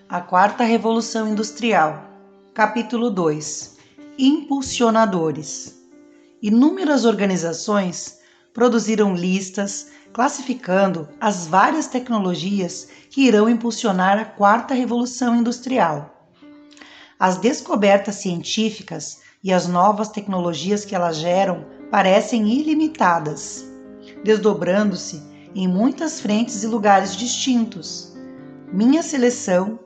A Quarta Revolução Industrial. Capítulo 2. Impulsionadores. Inúmeras organizações produziram listas classificando as várias tecnologias que irão impulsionar a Quarta Revolução Industrial. As descobertas científicas e as novas tecnologias que elas geram parecem ilimitadas, desdobrando-se em muitas frentes e lugares distintos. Minha seleção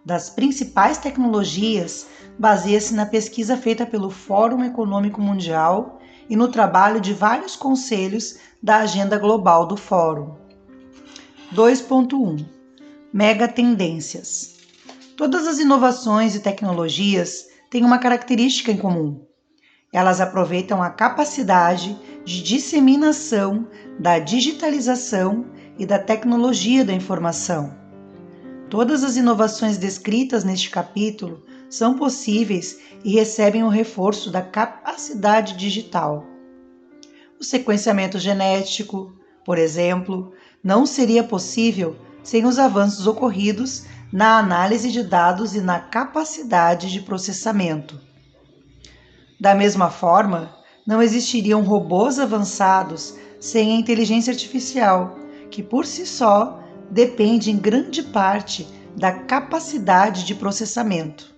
das principais tecnologias baseia-se na pesquisa feita pelo Fórum Econômico Mundial e no trabalho de vários conselhos da agenda global do Fórum. 2.1 Megatendências. Todas as inovações e tecnologias têm uma característica em comum. Elas aproveitam a capacidade de disseminação da digitalização e da tecnologia da informação. Todas as inovações descritas neste capítulo são possíveis e recebem o reforço da capacidade digital. O sequenciamento genético, por exemplo, não seria possível sem os avanços ocorridos na análise de dados e na capacidade de processamento. Da mesma forma, não existiriam robôs avançados sem a inteligência artificial, que por si só depende em grande parte da capacidade de processamento.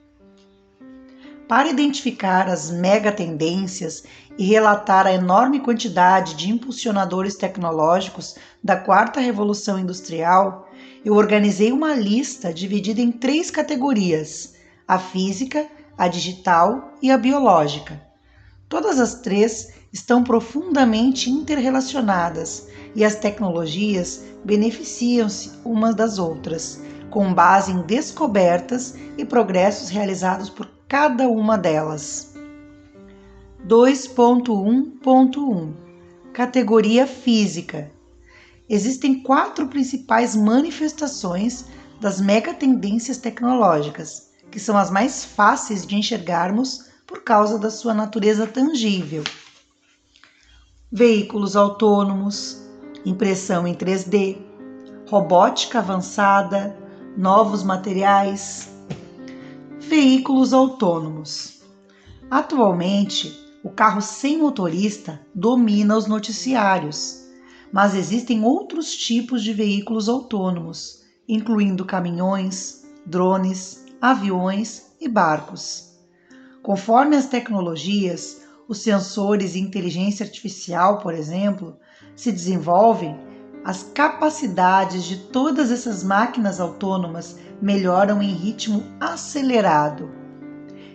Para identificar as megatendências e relatar a enorme quantidade de impulsionadores tecnológicos da Quarta Revolução Industrial, eu organizei uma lista dividida em 3 categorias: a física, a digital e a biológica. Todas as 3 estão profundamente interrelacionadas e as tecnologias beneficiam-se umas das outras, com base em descobertas e progressos realizados por cada uma delas. 2.1.1 Categoria Física. Existem 4 principais manifestações das megatendências tecnológicas, que são as mais fáceis de enxergarmos por causa da sua natureza tangível. Veículos autônomos, impressão em 3D, robótica avançada, novos materiais. Veículos autônomos. Atualmente, o carro sem motorista domina os noticiários, mas existem outros tipos de veículos autônomos, incluindo caminhões, drones, aviões e barcos. Conforme as tecnologias, os sensores e inteligência artificial, por exemplo, se desenvolvem, as capacidades de todas essas máquinas autônomas melhoram em ritmo acelerado.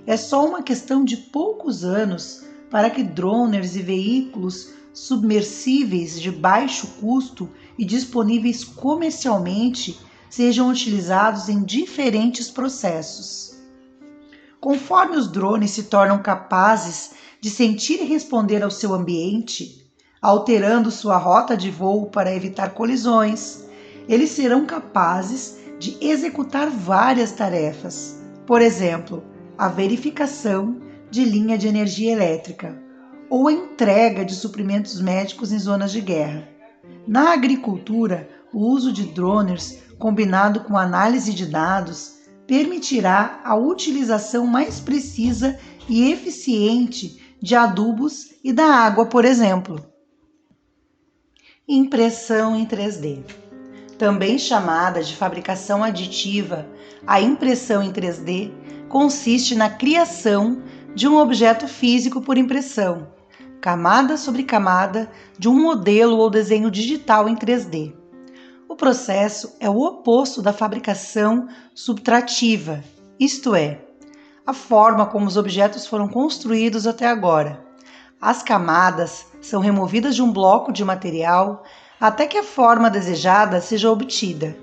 É só uma questão de poucos anos para que droners e veículos submersíveis de baixo custo e disponíveis comercialmente sejam utilizados em diferentes processos. Conforme os drones se tornam capazes de sentir e responder ao seu ambiente, alterando sua rota de voo para evitar colisões, eles serão capazes de executar várias tarefas, por exemplo, a verificação de linha de energia elétrica ou a entrega de suprimentos médicos em zonas de guerra. Na agricultura, o uso de drones, combinado com análise de dados, permitirá a utilização mais precisa e eficiente de adubos e da água, por exemplo. Impressão em 3D. Também chamada de fabricação aditiva, a impressão em 3D consiste na criação de um objeto físico por impressão, camada sobre camada, de um modelo ou desenho digital em 3D. O processo é o oposto da fabricação subtrativa, isto é, a forma como os objetos foram construídos até agora. As camadas são removidas de um bloco de material até que a forma desejada seja obtida.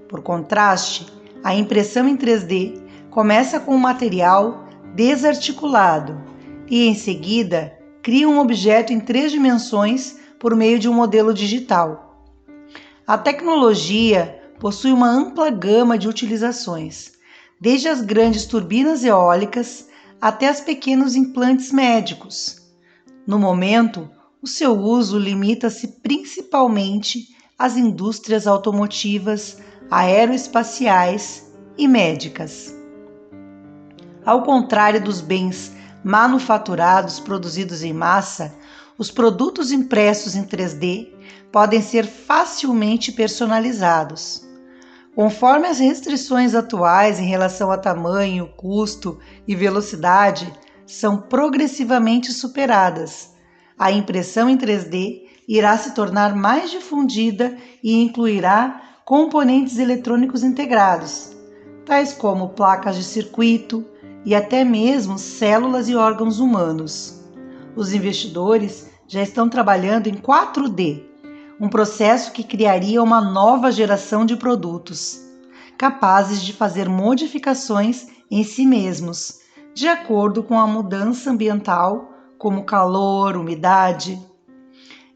Por contraste, a impressão em 3D começa com o material desarticulado e, em seguida, cria um objeto em 3 dimensões por meio de um modelo digital. A tecnologia possui uma ampla gama de utilizações, desde as grandes turbinas eólicas até os pequenos implantes médicos. No momento, o seu uso limita-se principalmente às indústrias automotivas, aeroespaciais e médicas. Ao contrário dos bens manufaturados produzidos em massa, os produtos impressos em 3D podem ser facilmente personalizados. Conforme as restrições atuais em relação a tamanho, custo e velocidade são progressivamente superadas, a impressão em 3D irá se tornar mais difundida e incluirá componentes eletrônicos integrados, tais como placas de circuito e até mesmo células e órgãos humanos. Os investidores já estão trabalhando em 4D, um processo que criaria uma nova geração de produtos, capazes de fazer modificações em si mesmos, de acordo com a mudança ambiental, como calor, umidade.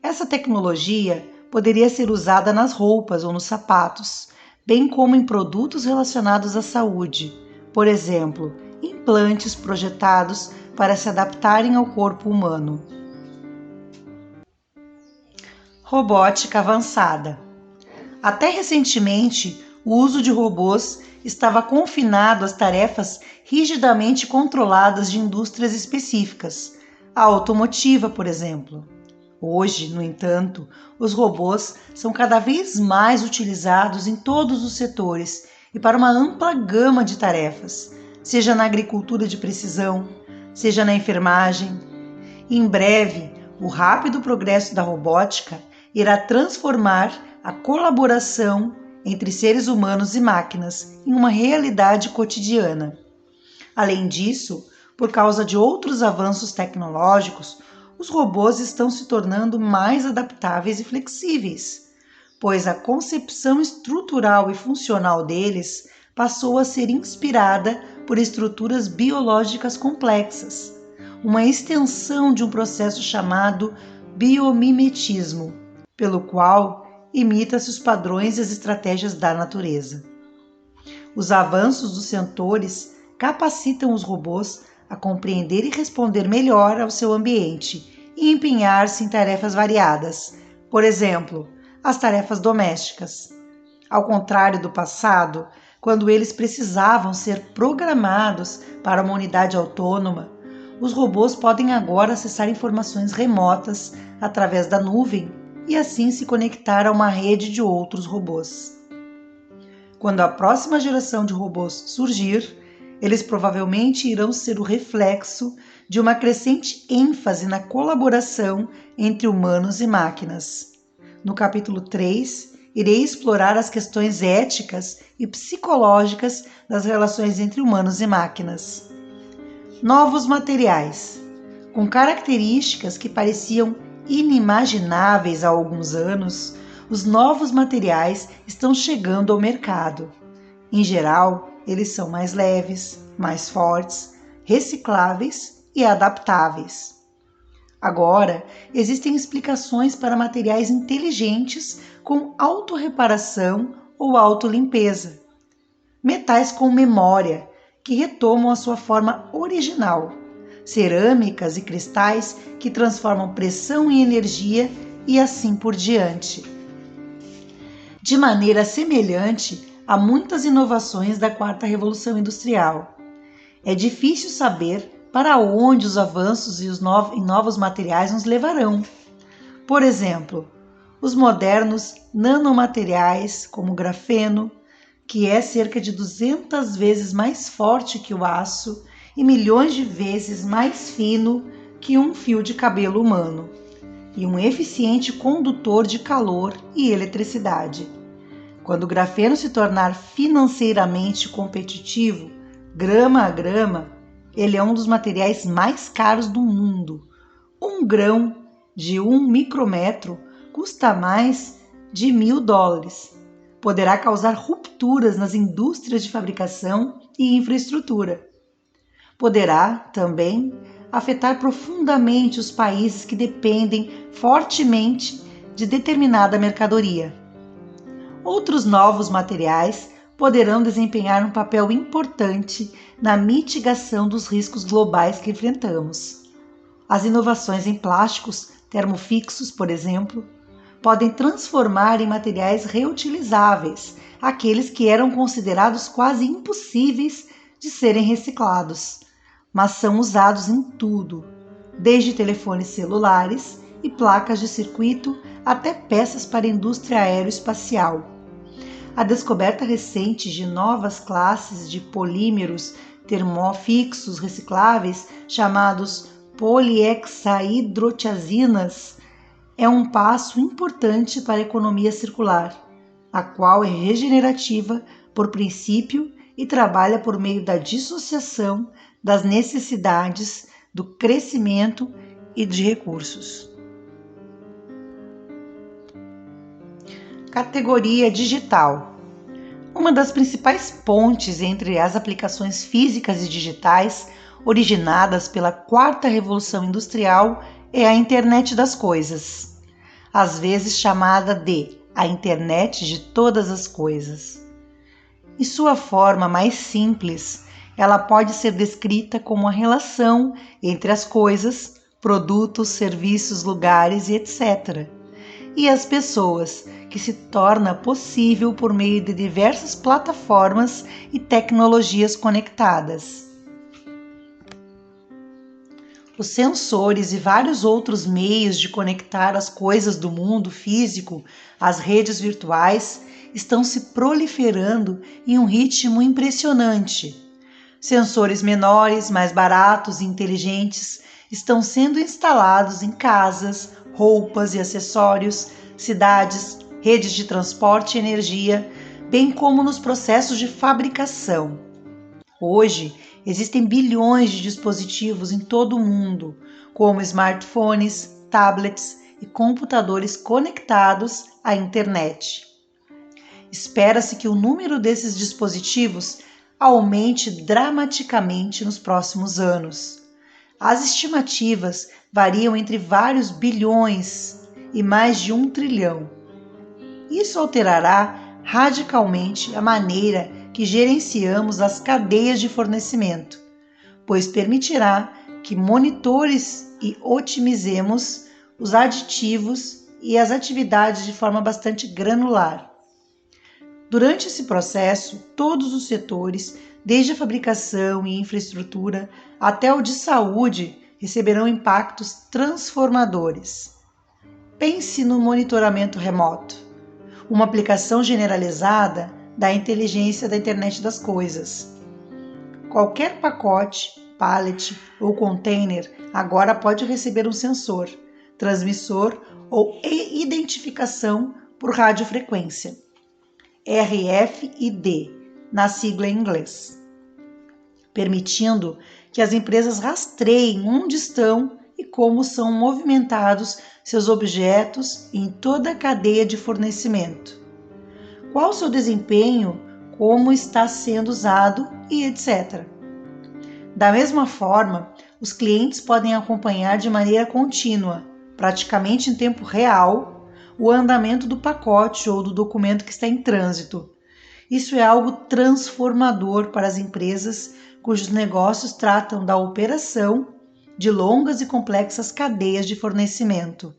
Essa tecnologia poderia ser usada nas roupas ou nos sapatos, bem como em produtos relacionados à saúde, por exemplo, implantes projetados para se adaptarem ao corpo humano. Robótica avançada. Até recentemente, o uso de robôs estava confinado às tarefas rigidamente controladas de indústrias específicas, a automotiva, por exemplo. Hoje, no entanto, os robôs são cada vez mais utilizados em todos os setores e para uma ampla gama de tarefas, seja na agricultura de precisão, seja na enfermagem. Em breve, o rápido progresso da robótica irá transformar a colaboração entre seres humanos e máquinas em uma realidade cotidiana. Além disso, por causa de outros avanços tecnológicos, os robôs estão se tornando mais adaptáveis e flexíveis, pois a concepção estrutural e funcional deles passou a ser inspirada por estruturas biológicas complexas, uma extensão de um processo chamado biomimetismo, pelo qual imita-se os padrões e as estratégias da natureza. Os avanços dos sensores capacitam os robôs a compreender e responder melhor ao seu ambiente e empenhar-se em tarefas variadas, por exemplo, as tarefas domésticas. Ao contrário do passado, quando eles precisavam ser programados para uma unidade autônoma, os robôs podem agora acessar informações remotas através da nuvem e assim se conectar a uma rede de outros robôs. Quando a próxima geração de robôs surgir, eles provavelmente irão ser o reflexo de uma crescente ênfase na colaboração entre humanos e máquinas. No capítulo 3, irei explorar as questões éticas e psicológicas das relações entre humanos e máquinas. Novos materiais. Com características que pareciam inimagináveis há alguns anos, os novos materiais estão chegando ao mercado. Em geral, eles são mais leves, mais fortes, recicláveis e adaptáveis. Agora, existem explicações para materiais inteligentes com autorreparação ou autolimpeza. Metais com memória, que retomam a sua forma original. Cerâmicas e cristais que transformam pressão em energia e assim por diante. De maneira semelhante a muitas inovações da quarta revolução industrial. É difícil saber para onde os avanços em novos materiais nos levarão. Por exemplo, os modernos nanomateriais como o grafeno, que é cerca de 200 vezes mais forte que o aço e milhões de vezes mais fino que um fio de cabelo humano, e um eficiente condutor de calor e eletricidade. Quando o grafeno se tornar financeiramente competitivo, grama a grama, ele é um dos materiais mais caros do mundo. Um grão de 1 micrômetro custa mais de $1.000. Poderá causar rupturas nas indústrias de fabricação e infraestrutura. Poderá, também, afetar profundamente os países que dependem fortemente de determinada mercadoria. Outros novos materiais poderão desempenhar um papel importante na mitigação dos riscos globais que enfrentamos. As inovações em plásticos termofixos, por exemplo, podem transformar em materiais reutilizáveis aqueles que eram considerados quase impossíveis de serem reciclados, mas são usados em tudo, desde telefones celulares e placas de circuito até peças para a indústria aeroespacial. A descoberta recente de novas classes de polímeros termofixos recicláveis, chamados polihexaidrotiazinas, é um passo importante para a economia circular, a qual é regenerativa por princípio e trabalha por meio da dissociação das necessidades, do crescimento e de recursos. Categoria digital. Uma das principais pontes entre as aplicações físicas e digitais originadas pela quarta revolução industrial é a internet das coisas, às vezes chamada de a internet de todas as coisas. Em sua forma mais simples, ela pode ser descrita como a relação entre as coisas, produtos, serviços, lugares e etc., e as pessoas, que se torna possível por meio de diversas plataformas e tecnologias conectadas. Os sensores e vários outros meios de conectar as coisas do mundo físico às redes virtuais estão se proliferando em um ritmo impressionante. Sensores menores, mais baratos e inteligentes estão sendo instalados em casas, roupas e acessórios, cidades, redes de transporte e energia, bem como nos processos de fabricação. Hoje, existem bilhões de dispositivos em todo o mundo, como smartphones, tablets e computadores conectados à internet. Espera-se que o número desses dispositivos aumente dramaticamente nos próximos anos. As estimativas variam entre vários bilhões e mais de 1 trilhão. Isso alterará radicalmente a maneira que gerenciamos as cadeias de fornecimento, pois permitirá que monitores e otimizemos os aditivos e as atividades de forma bastante granular. Durante esse processo, todos os setores, desde a fabricação e infraestrutura até o de saúde, receberão impactos transformadores. Pense no monitoramento remoto, uma aplicação generalizada da inteligência da internet das coisas. Qualquer pacote, pallet ou container agora pode receber um sensor, transmissor ou identificação por radiofrequência, RFID, na sigla em inglês, permitindo que as empresas rastreiem onde estão e como são movimentados seus objetos em toda a cadeia de fornecimento. Qual o seu desempenho, como está sendo usado e etc. Da mesma forma, os clientes podem acompanhar de maneira contínua, praticamente em tempo real, o andamento do pacote ou do documento que está em trânsito. Isso é algo transformador para as empresas cujos negócios tratam da operação de longas e complexas cadeias de fornecimento.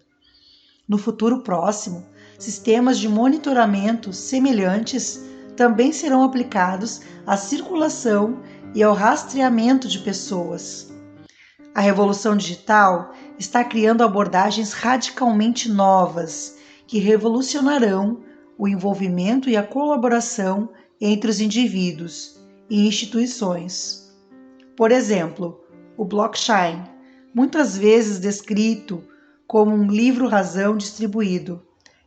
No futuro próximo, sistemas de monitoramento semelhantes também serão aplicados à circulação e ao rastreamento de pessoas. A revolução digital está criando abordagens radicalmente novas que revolucionarão o envolvimento e a colaboração entre os indivíduos e instituições. Por exemplo, o blockchain, muitas vezes descrito como um livro-razão distribuído,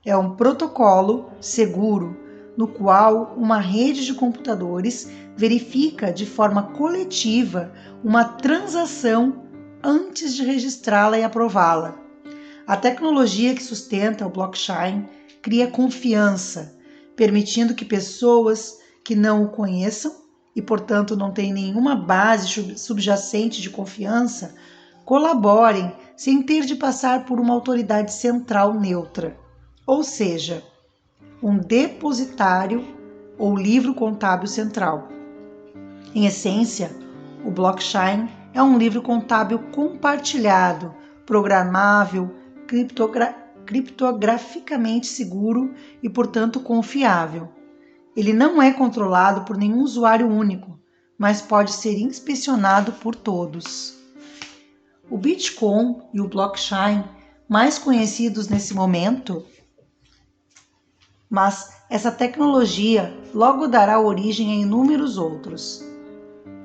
é um protocolo seguro no qual uma rede de computadores verifica de forma coletiva uma transação antes de registrá-la e aprová-la. A tecnologia que sustenta o blockchain cria confiança, permitindo que pessoas que não o conheçam e, portanto, não têm nenhuma base subjacente de confiança, colaborem sem ter de passar por uma autoridade central neutra, ou seja, um depositário ou livro contábil central. Em essência, o blockchain é um livro contábil compartilhado, programável, criptograficamente seguro e, portanto, confiável. Ele não é controlado por nenhum usuário único, mas pode ser inspecionado por todos. O Bitcoin e o blockchain, mais conhecidos nesse momento, mas essa tecnologia logo dará origem a inúmeros outros.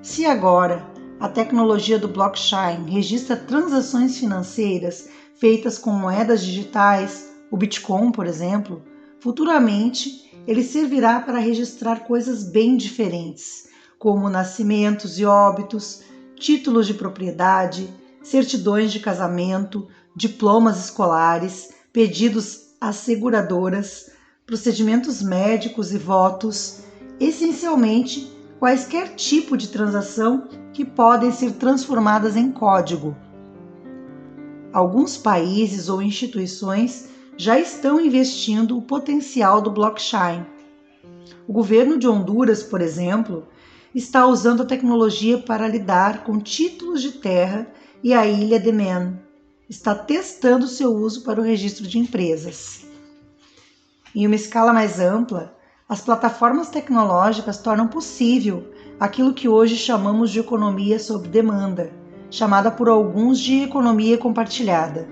Se agora a tecnologia do blockchain registra transações financeiras feitas com moedas digitais, o Bitcoin, por exemplo, futuramente ele servirá para registrar coisas bem diferentes, como nascimentos e óbitos, títulos de propriedade, certidões de casamento, diplomas escolares, pedidos às seguradoras, procedimentos médicos e votos, essencialmente quaisquer tipo de transação que podem ser transformadas em código. Alguns países ou instituições já estão investindo o potencial do blockchain. O governo de Honduras, por exemplo, está usando a tecnologia para lidar com títulos de terra e a ilha de Man está testando seu uso para o registro de empresas. Em uma escala mais ampla, as plataformas tecnológicas tornam possível aquilo que hoje chamamos de economia sob demanda, chamada por alguns de economia compartilhada.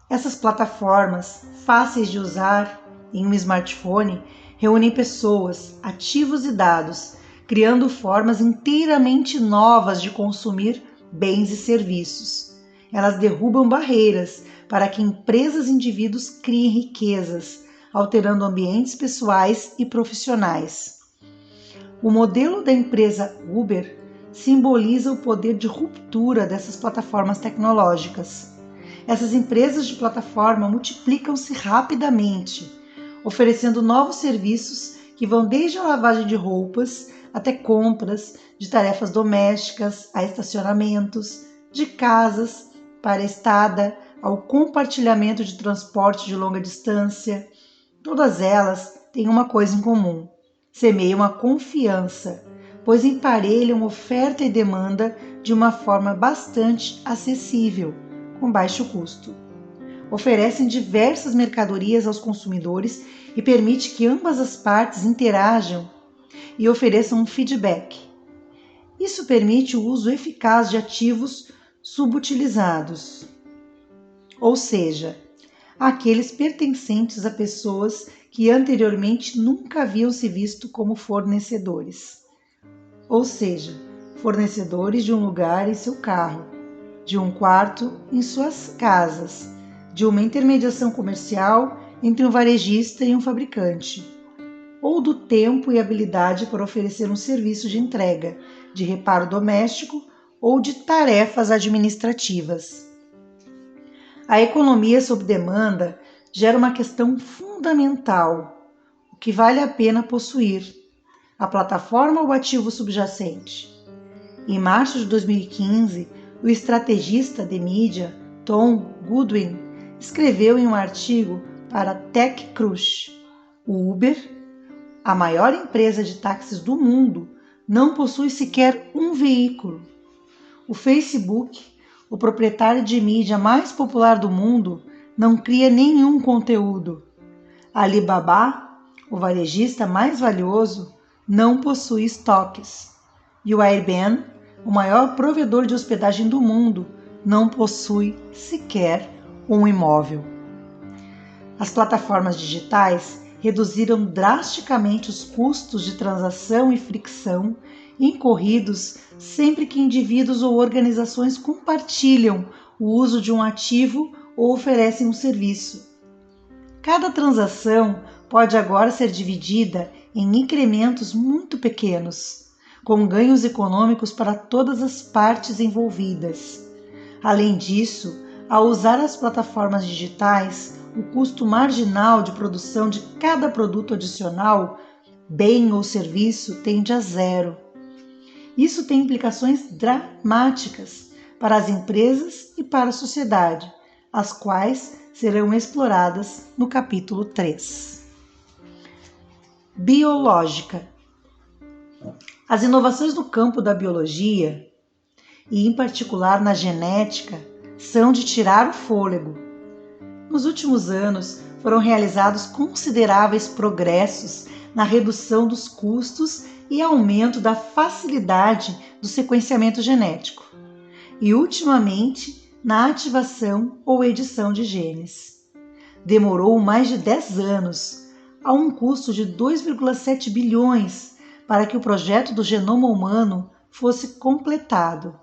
Essas plataformas, fáceis de usar em um smartphone, reúnem pessoas, ativos e dados, criando formas inteiramente novas de consumir bens e serviços. Elas derrubam barreiras para que empresas e indivíduos criem riquezas, alterando ambientes pessoais e profissionais. O modelo da empresa Uber simboliza o poder de ruptura dessas plataformas tecnológicas. Essas empresas de plataforma multiplicam-se rapidamente, oferecendo novos serviços que vão desde a lavagem de roupas até compras de tarefas domésticas, a estacionamentos, de casas para estada, ao compartilhamento de transporte de longa distância. Todas elas têm uma coisa em comum: semeiam a confiança, pois emparelham oferta e demanda de uma forma bastante acessível, com baixo custo. Oferecem diversas mercadorias aos consumidores e permite que ambas as partes interajam e ofereçam um feedback. Isso permite o uso eficaz de ativos subutilizados, ou seja, aqueles pertencentes a pessoas que anteriormente nunca haviam se visto como fornecedores, ou seja, fornecedores de um lugar em seu carro, de um quarto em suas casas, de uma intermediação comercial entre um varejista e um fabricante, ou do tempo e habilidade para oferecer um serviço de entrega, de reparo doméstico ou de tarefas administrativas. A economia sob demanda gera uma questão fundamental: o que vale a pena possuir, a plataforma ou o ativo subjacente? Em março de 2015, o estrategista de mídia Tom Goodwin escreveu em um artigo para TechCrunch: o Uber, a maior empresa de táxis do mundo, não possui sequer um veículo. O Facebook, o proprietário de mídia mais popular do mundo, não cria nenhum conteúdo. A Alibaba, o varejista mais valioso, não possui estoques. E o Airbnb, o maior provedor de hospedagem do mundo, não possui sequer um imóvel. As plataformas digitais reduziram drasticamente os custos de transação e fricção incorridos sempre que indivíduos ou organizações compartilham o uso de um ativo ou oferecem um serviço. Cada transação pode agora ser dividida em incrementos muito pequenos, com ganhos econômicos para todas as partes envolvidas. Além disso, ao usar as plataformas digitais, o custo marginal de produção de cada produto adicional, bem ou serviço, tende a zero. Isso tem implicações dramáticas para as empresas e para a sociedade, as quais serão exploradas no capítulo 3. Biológica. As inovações no campo da biologia, e em particular na genética, são de tirar o fôlego. Nos últimos anos, foram realizados consideráveis progressos na redução dos custos e aumento da facilidade do sequenciamento genético, e ultimamente na ativação ou edição de genes. Demorou mais de 10 anos, a um custo de 2,7 bilhões, para que o projeto do genoma humano fosse completado.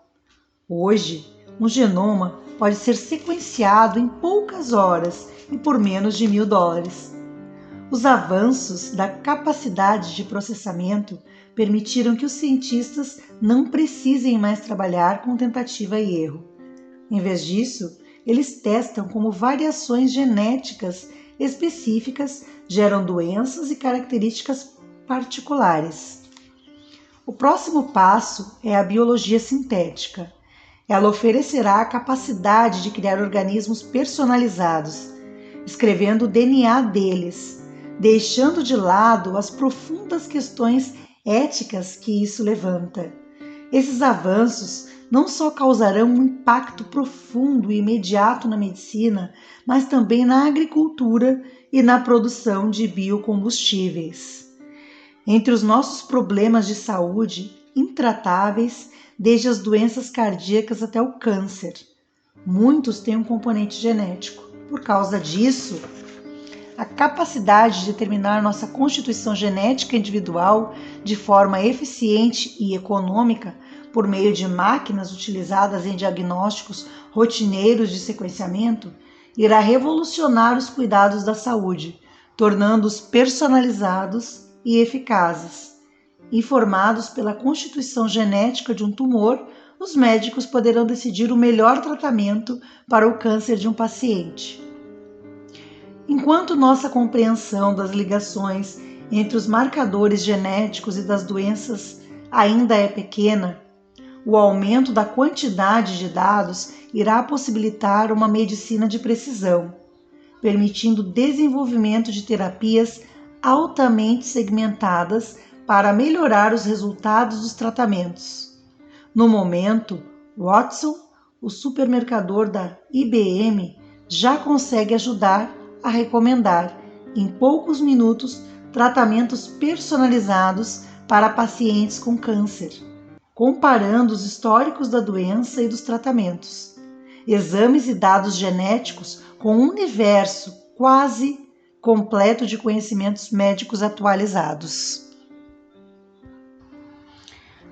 Hoje, um genoma pode ser sequenciado em poucas horas e por menos de $1.000. Os avanços da capacidade de processamento permitiram que os cientistas não precisem mais trabalhar com tentativa e erro. Em vez disso, eles testam como variações genéticas específicas geram doenças e características particulares. O próximo passo é a biologia sintética. Ela oferecerá a capacidade de criar organismos personalizados, escrevendo o DNA deles, deixando de lado as profundas questões éticas que isso levanta. Esses avanços não só causarão um impacto profundo e imediato na medicina, mas também na agricultura e na produção de biocombustíveis. Entre os nossos problemas de saúde intratáveis, desde as doenças cardíacas até o câncer, muitos têm um componente genético. Por causa disso, a capacidade de determinar nossa constituição genética individual de forma eficiente e econômica por meio de máquinas utilizadas em diagnósticos rotineiros de sequenciamento irá revolucionar os cuidados da saúde, tornando-os personalizados e eficazes. Informados pela constituição genética de um tumor, os médicos poderão decidir o melhor tratamento para o câncer de um paciente. Enquanto nossa compreensão das ligações entre os marcadores genéticos e das doenças ainda é pequena, o aumento da quantidade de dados irá possibilitar uma medicina de precisão, permitindo o desenvolvimento de terapias altamente segmentadas para melhorar os resultados dos tratamentos. No momento, Watson, o supermercador da IBM, já consegue ajudar a recomendar, em poucos minutos, tratamentos personalizados para pacientes com câncer, comparando os históricos da doença e dos tratamentos, exames e dados genéticos com um universo quase completo de conhecimentos médicos atualizados.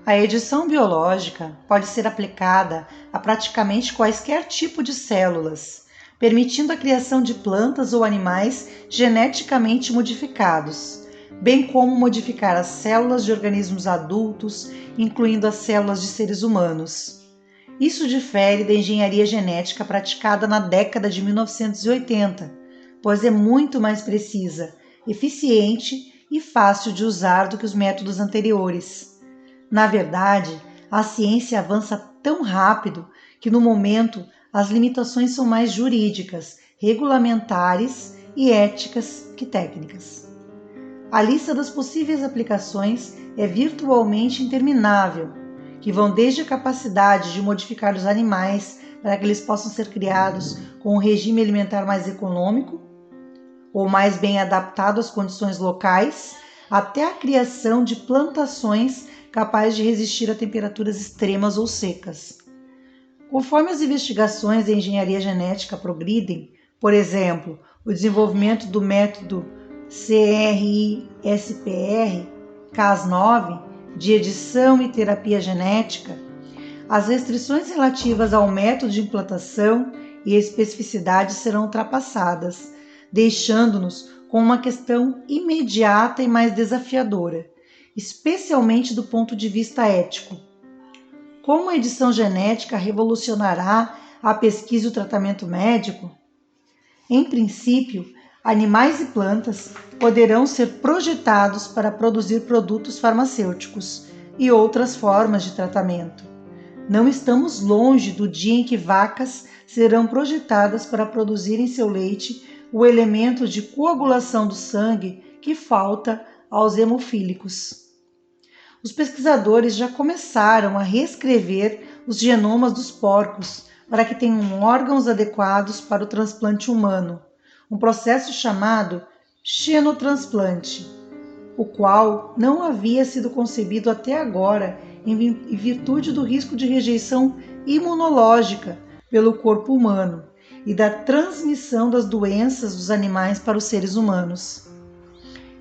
A edição biológica pode ser aplicada a praticamente quaisquer tipo de células, permitindo a criação de plantas ou animais geneticamente modificados, bem como modificar as células de organismos adultos, incluindo as células de seres humanos. Isso difere da engenharia genética praticada na década de 1980, pois é muito mais precisa, eficiente e fácil de usar do que os métodos anteriores. Na verdade, a ciência avança tão rápido que, no momento, as limitações são mais jurídicas, regulamentares e éticas que técnicas. A lista das possíveis aplicações é virtualmente interminável, que vão desde a capacidade de modificar os animais para que eles possam ser criados com um regime alimentar mais econômico ou mais bem adaptado às condições locais, até a criação de plantações capazes de resistir a temperaturas extremas ou secas. Conforme as investigações em engenharia genética progridem, por exemplo, o desenvolvimento do método CRISPR-Cas9 de edição e terapia genética, as restrições relativas ao método de implantação e especificidade serão ultrapassadas, deixando-nos com uma questão imediata e mais desafiadora, especialmente do ponto de vista ético. Como a edição genética revolucionará a pesquisa e o tratamento médico? Em princípio, animais e plantas poderão ser projetados para produzir produtos farmacêuticos e outras formas de tratamento. Não estamos longe do dia em que vacas serão projetadas para produzir em seu leite o elemento de coagulação do sangue que falta aos hemofílicos. Os pesquisadores já começaram a reescrever os genomas dos porcos para que tenham órgãos adequados para o transplante humano, um processo chamado xenotransplante, o qual não havia sido concebido até agora em virtude do risco de rejeição imunológica pelo corpo humano e da transmissão das doenças dos animais para os seres humanos.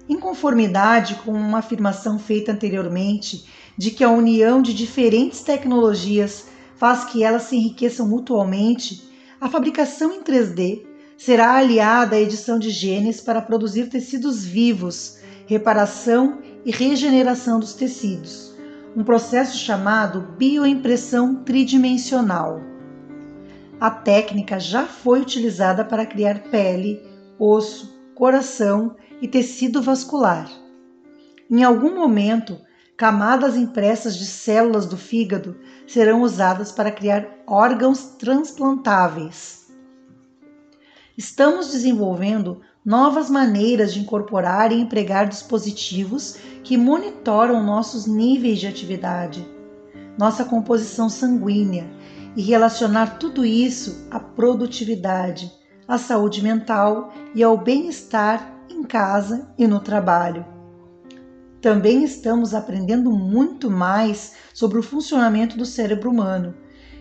Em conformidade com uma afirmação feita anteriormente de que a união de diferentes tecnologias faz que elas se enriqueçam mutuamente, a fabricação em 3D será aliada à edição de genes para produzir tecidos vivos, reparação e regeneração dos tecidos, um processo chamado bioimpressão tridimensional. A técnica já foi utilizada para criar pele, osso, coração e tecido vascular. Em algum momento, camadas impressas de células do fígado serão usadas para criar órgãos transplantáveis. Estamos desenvolvendo novas maneiras de incorporar e empregar dispositivos que monitoram nossos níveis de atividade, nossa composição sanguínea e relacionar tudo isso à produtividade, à saúde mental e ao bem-estar em casa e no trabalho. Também estamos aprendendo muito mais sobre o funcionamento do cérebro humano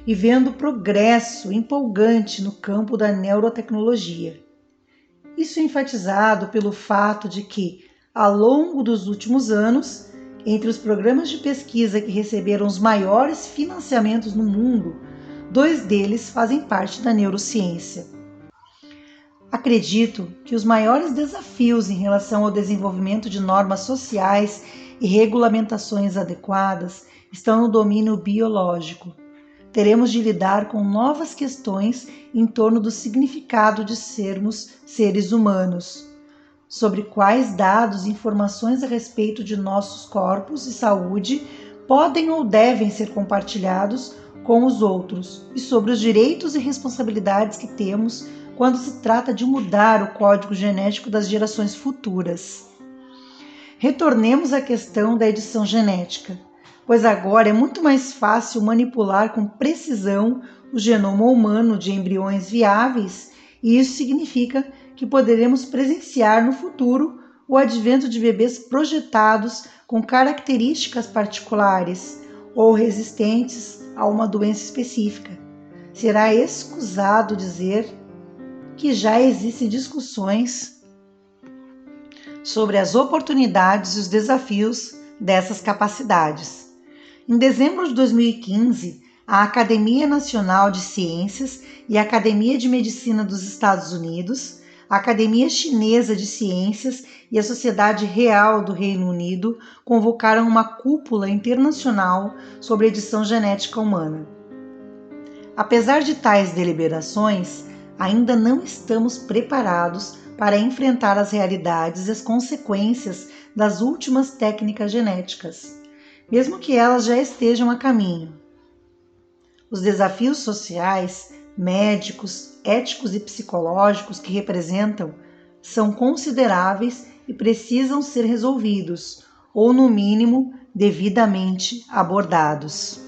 e vendo progresso empolgante no campo da neurotecnologia. Isso é enfatizado pelo fato de que, ao longo dos últimos anos, entre os programas de pesquisa que receberam os maiores financiamentos no mundo, 2 deles fazem parte da neurociência. Acredito que os maiores desafios em relação ao desenvolvimento de normas sociais e regulamentações adequadas estão no domínio biológico. Teremos de lidar com novas questões em torno do significado de sermos seres humanos, sobre quais dados e informações a respeito de nossos corpos e saúde podem ou devem ser compartilhados com os outros e sobre os direitos e responsabilidades que temos quando se trata de mudar o código genético das gerações futuras. Retornemos à questão da edição genética, pois agora é muito mais fácil manipular com precisão o genoma humano de embriões viáveis, e isso significa que poderemos presenciar no futuro o advento de bebês projetados com características particulares ou resistentes a uma doença específica. Será escusado dizer que já existem discussões sobre as oportunidades e os desafios dessas capacidades. Em dezembro de 2015, a Academia Nacional de Ciências e a Academia de Medicina dos Estados Unidos, a Academia Chinesa de Ciências e a Sociedade Real do Reino Unido convocaram uma cúpula internacional sobre edição genética humana. Apesar de tais deliberações, ainda não estamos preparados para enfrentar as realidades e as consequências das últimas técnicas genéticas, mesmo que elas já estejam a caminho. Os desafios sociais, médicos, éticos e psicológicos que representam são consideráveis e precisam ser resolvidos, ou no mínimo, devidamente abordados.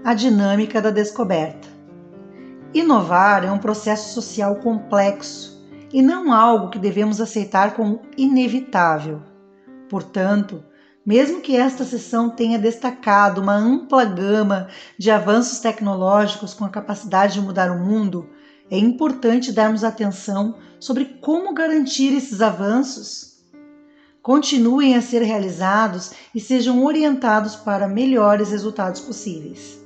A dinâmica da descoberta. Inovar é um processo social complexo e não algo que devemos aceitar como inevitável. Portanto, mesmo que esta sessão tenha destacado uma ampla gama de avanços tecnológicos com a capacidade de mudar o mundo, é importante darmos atenção sobre como garantir esses avanços continuem a ser realizados e sejam orientados para melhores resultados possíveis.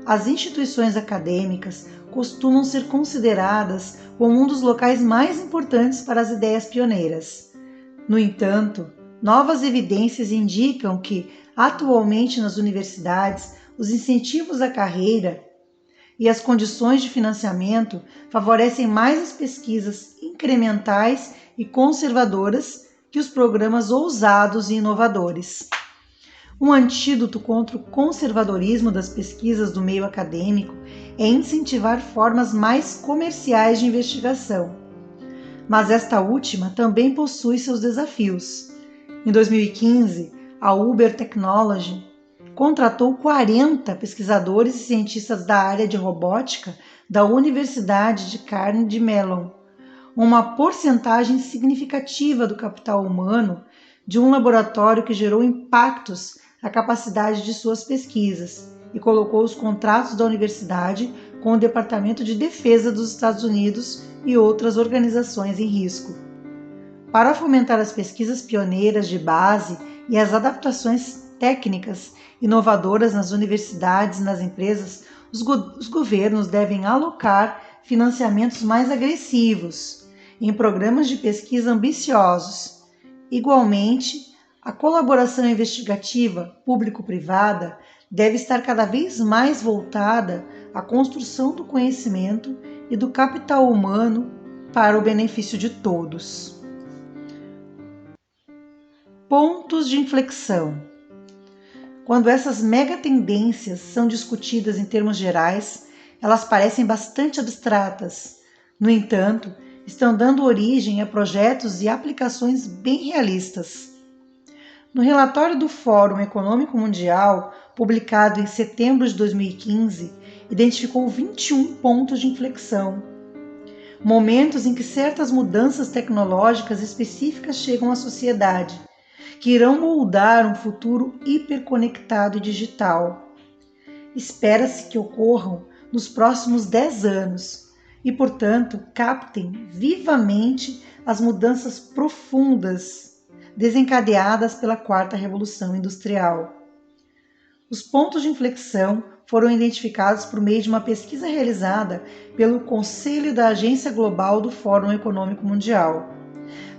As instituições acadêmicas costumam ser consideradas como um dos locais mais importantes para as ideias pioneiras. No entanto, novas evidências indicam que, atualmente nas universidades, os incentivos à carreira e as condições de financiamento favorecem mais as pesquisas incrementais e conservadoras que os programas ousados e inovadores. Um antídoto contra o conservadorismo das pesquisas do meio acadêmico é incentivar formas mais comerciais de investigação. Mas esta última também possui seus desafios. Em 2015, a Uber Technology contratou 40 pesquisadores e cientistas da área de robótica da Universidade de Carnegie Mellon, uma porcentagem significativa do capital humano de um laboratório que gerou impactos à capacidade de suas pesquisas e colocou os contratos da universidade com o Departamento de Defesa dos Estados Unidos e outras organizações em risco. Para fomentar as pesquisas pioneiras de base e as adaptações técnicas inovadoras nas universidades e nas empresas, os governos devem alocar financiamentos mais agressivos em programas de pesquisa ambiciosos. Igualmente, a colaboração investigativa público-privada deve estar cada vez mais voltada à construção do conhecimento e do capital humano para o benefício de todos. Pontos de inflexão. Quando essas megatendências são discutidas em termos gerais, elas parecem bastante abstratas. No entanto, estão dando origem a projetos e aplicações bem realistas. No relatório do Fórum Econômico Mundial, publicado em setembro de 2015, identificou 21 pontos de inflexão, momentos em que certas mudanças tecnológicas específicas chegam à sociedade, que irão moldar um futuro hiperconectado e digital. Espera-se que ocorram nos próximos 10 anos e, portanto, captem vivamente as mudanças profundas desencadeadas pela quarta revolução industrial. Os pontos de inflexão foram identificados por meio de uma pesquisa realizada pelo Conselho da Agência Global do Fórum Econômico Mundial,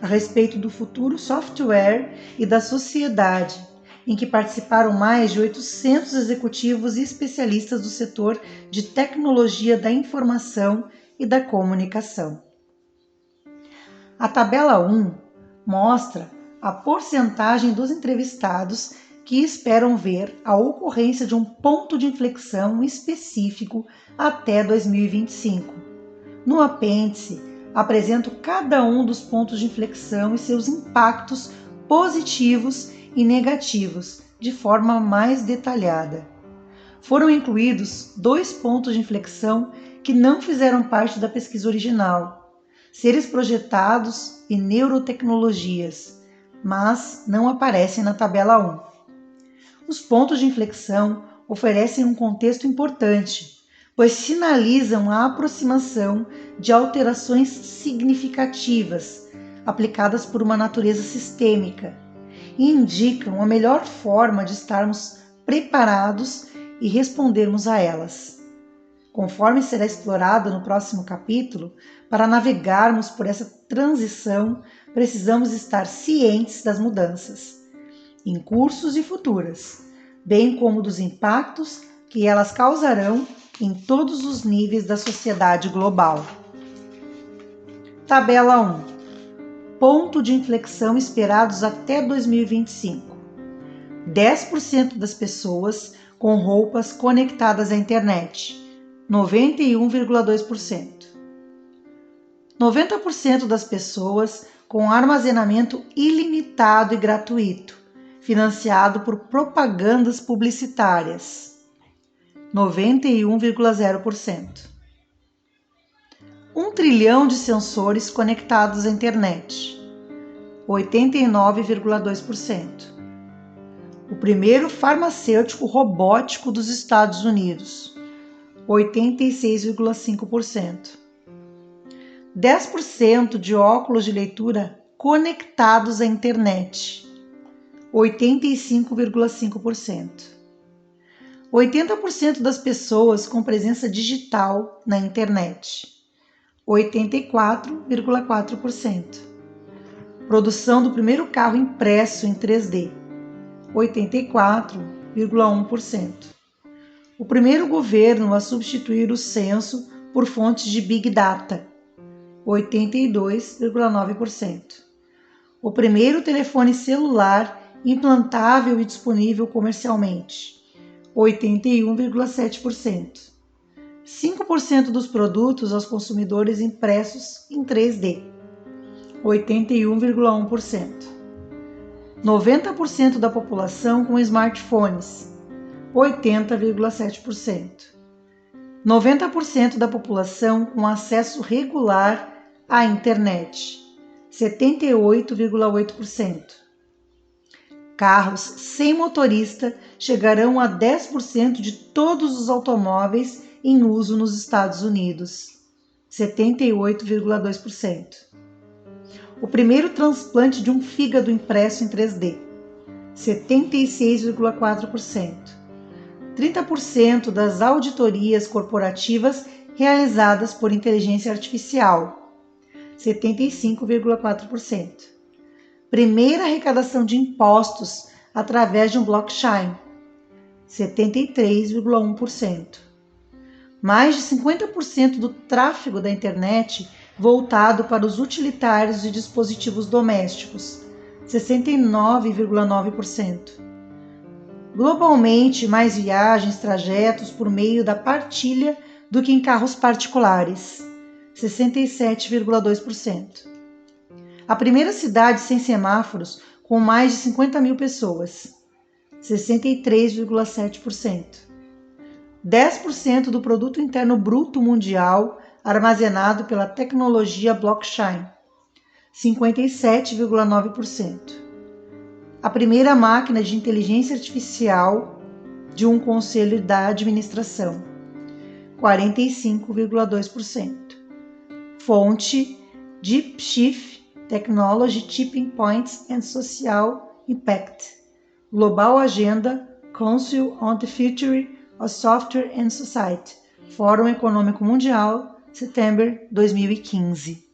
a respeito do futuro software e da sociedade, em que participaram mais de 800 executivos e especialistas do setor de tecnologia da informação e da comunicação. A tabela 1 mostra a porcentagem dos entrevistados que esperam ver a ocorrência de um ponto de inflexão específico até 2025. No apêndice, apresento cada um dos pontos de inflexão e seus impactos positivos e negativos de forma mais detalhada. Foram incluídos 2 pontos de inflexão que não fizeram parte da pesquisa original: seres projetados e neurotecnologias, mas não aparecem na tabela 1. Os pontos de inflexão oferecem um contexto importante, pois sinalizam a aproximação de alterações significativas aplicadas por uma natureza sistêmica e indicam a melhor forma de estarmos preparados e respondermos a elas. Conforme será explorado no próximo capítulo, para navegarmos por essa transição, precisamos estar cientes das mudanças em cursos e futuras, bem como dos impactos que elas causarão em todos os níveis da sociedade global. Tabela 1. Ponto de inflexão esperados até 2025. 10% das pessoas com roupas conectadas à internet, 91,2%. 90% das pessoas com armazenamento ilimitado e gratuito, financiado por propagandas publicitárias, 91,0%. 1 trilhão de sensores conectados à internet, 89,2%. O primeiro farmacêutico robótico dos Estados Unidos, 86,5%. 10% de óculos de leitura conectados à internet, 85,5%. 80% das pessoas com presença digital na internet, 84,4%. Produção do primeiro carro impresso em 3D, 84,1%. O primeiro governo a substituir o censo por fontes de Big Data, 82,9%. O primeiro telefone celular implantável e disponível comercialmente, 81,7%. 5% dos produtos aos consumidores impressos em 3D, 81,1%. 90% da população com smartphones, 80,7%. 90% da população com acesso regular à internet, 78,8%. Carros sem motorista chegarão a 10% de todos os automóveis em uso nos Estados Unidos, 78,2%. O primeiro transplante de um fígado impresso em 3D, 76,4%. 30% das auditorias corporativas realizadas por inteligência artificial, 75,4%. Primeira arrecadação de impostos através de um blockchain, 73,1%. Mais de 50% do tráfego da internet voltado para os utilitários e dispositivos domésticos, 69,9%. Globalmente, mais viagens, trajetos por meio da partilha do que em carros particulares, 67,2%. A primeira cidade sem semáforos com mais de 50 mil pessoas, 63,7%. 10% do produto interno bruto mundial armazenado pela tecnologia blockchain, 57,9%. A primeira máquina de inteligência artificial de um conselho da administração, 45,2%. Fonte DeepShift Technology Tipping Points and Social Impact. Global Agenda Council on the Future of Software and Society. Fórum Econômico Mundial, setembro de 2015.